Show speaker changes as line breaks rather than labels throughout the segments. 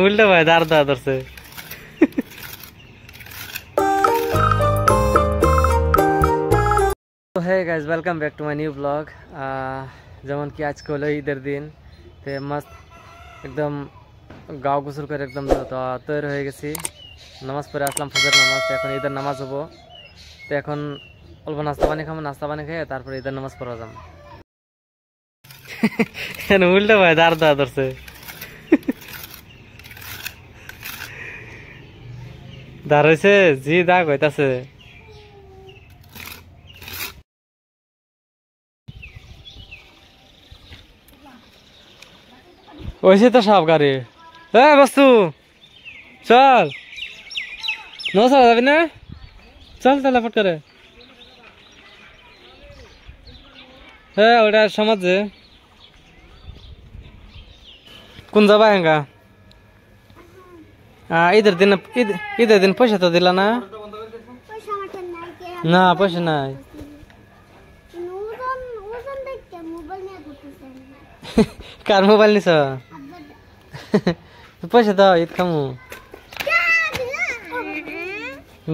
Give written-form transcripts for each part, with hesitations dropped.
উল্টো ভাই দাঁড় দাঁড় ধরছে। Hey guys welcome back to my new blog. যেমন কি আজকে হলো ঈদের দিন, তো মস্ত একদম গাও গোসল করে একদম তৈরি হয়ে গেছি। নামাজ পড়ে আসলাম, ফজর নামাজ। এখন ঈদের নামাজ হবো, তো এখন অল্প নাস্তা পানি খাবো, নাস্তা পানি খেয়ে তারপরে ঈদের নামাজ পড়া যাবো। উল্টো ভাই দাঁড় দাঁড় ধরছে। দাঁড়াইছে জি দাগ হইতাছে। ওইসে তো সব গাড়ি। বস্তু চল, নমস্কার যাবি না? চল তাহলে ফট করে। হ্যাঁ ওটা সমাজ যে কোন যাবা হেঙ্গা? ঈদের দিন ঈদের দিন পয়সা তো দিলা না? না পয়সা নাই। কার মোবাইল নিছ? পয়সা দাও, ঈদ খামু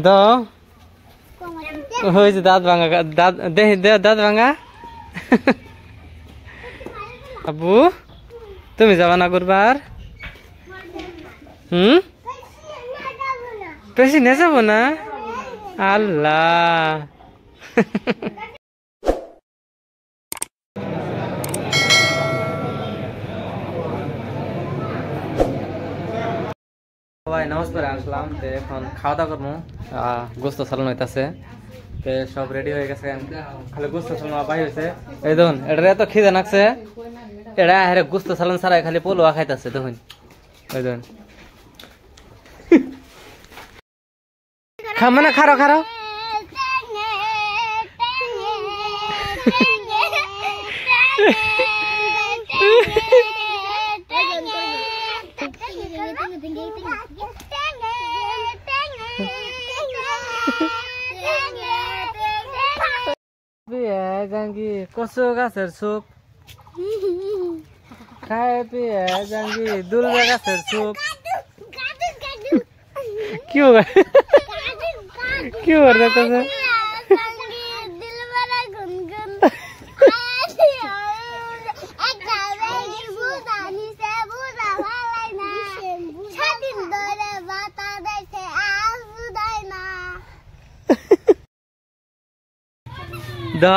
দাও। হয়েছে দাঁত ভাঙা, দাঁত ভাঙা। আব্বু তুমি যাবা না করবার? বেশি নিয়ে যাবো না? আল্লাহ। সবাই নামাজ পড়ে আসলাম, তো এখন খাওয়া দাওয়া করবো। গোস্ত সালান হইতাছে, তো সব রেডি হয়ে গেছে। খালি গোস্ত সালান বাই হয়েছে। এই দেখুন এটা এত খিদে নাকছে, এটা হেরে গোস্ত সালান ছাড়াই খালি পোলোয়া খাইতেছে। দেখুন ওই দেখুন মানে খারো খারো। জাঙ্গি কচু গাছের সুপ খাই পিয়ে জাঙ্গি দুলবে গাছের সুপ। কি হবে কি হবে?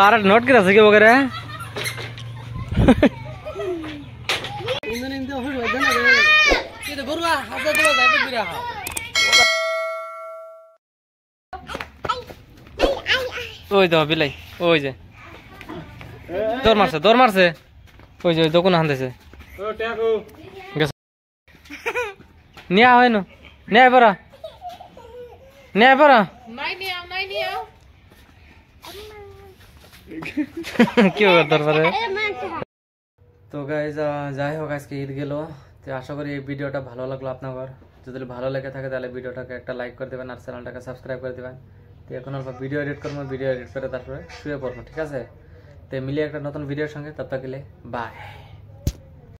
আর নোট কি আছে কি বগেরে? ওই তো বিলাই ওই যে দৌড় মারছে দৌড় মারছে। ওই যে দোকান হানতেছে নিয়ে হয় না নেয় পড়া নেয় পড়া কি তোর পরে। তো গাইজ যাই হোক আজকে ঈদ গেল, তো আশা করি এই ভিডিওটা ভালো লাগলো আপনার। যদি ভালো লেগে থাকে তাহলে ভিডিওটাকে একটা লাইক করে দেবেন আর চ্যানেলটাকে সাবস্ক্রাইব করে দেবেন। তো এখন অল্প ভিডিও এডিট করবো, ভিডিও এডিট করে তারপরে শুয়ে পড়বো, ঠিক আছে? তো মিলিয়ে একটা নতুন ভিডিওর সঙ্গে, তব তক বাই।